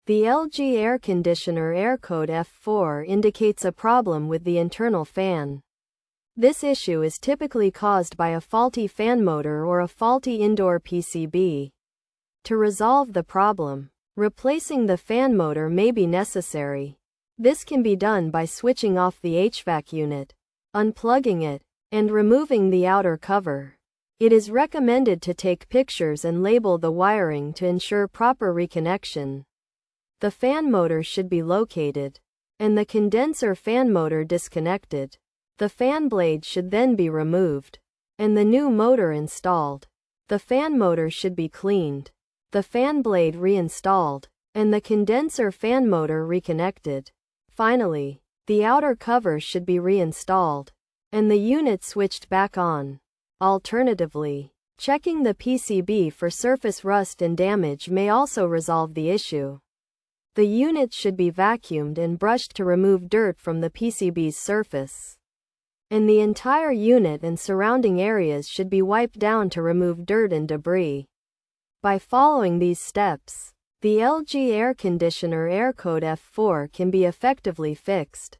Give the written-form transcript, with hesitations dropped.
The LG air conditioner air code F4 indicates a problem with the internal fan. This issue is typically caused by a faulty fan motor or a faulty indoor PCB. To resolve the problem, replacing the fan motor may be necessary. This can be done by switching off the HVAC unit, unplugging it, and removing the outer cover. It is recommended to take pictures and label the wiring to ensure proper reconnection. The fan motor should be located, and the condenser fan motor disconnected. The fan blade should then be removed, and the new motor installed. The fan motor should be cleaned, the fan blade reinstalled, and the condenser fan motor reconnected. Finally, the outer cover should be reinstalled, and the unit switched back on. Alternatively, checking the PCB for surface rust and damage may also resolve the issue. The unit should be vacuumed and brushed to remove dirt from the PCB's surface. And the entire unit and surrounding areas should be wiped down to remove dirt and debris. By following these steps, the LG air conditioner air code F4 can be effectively fixed.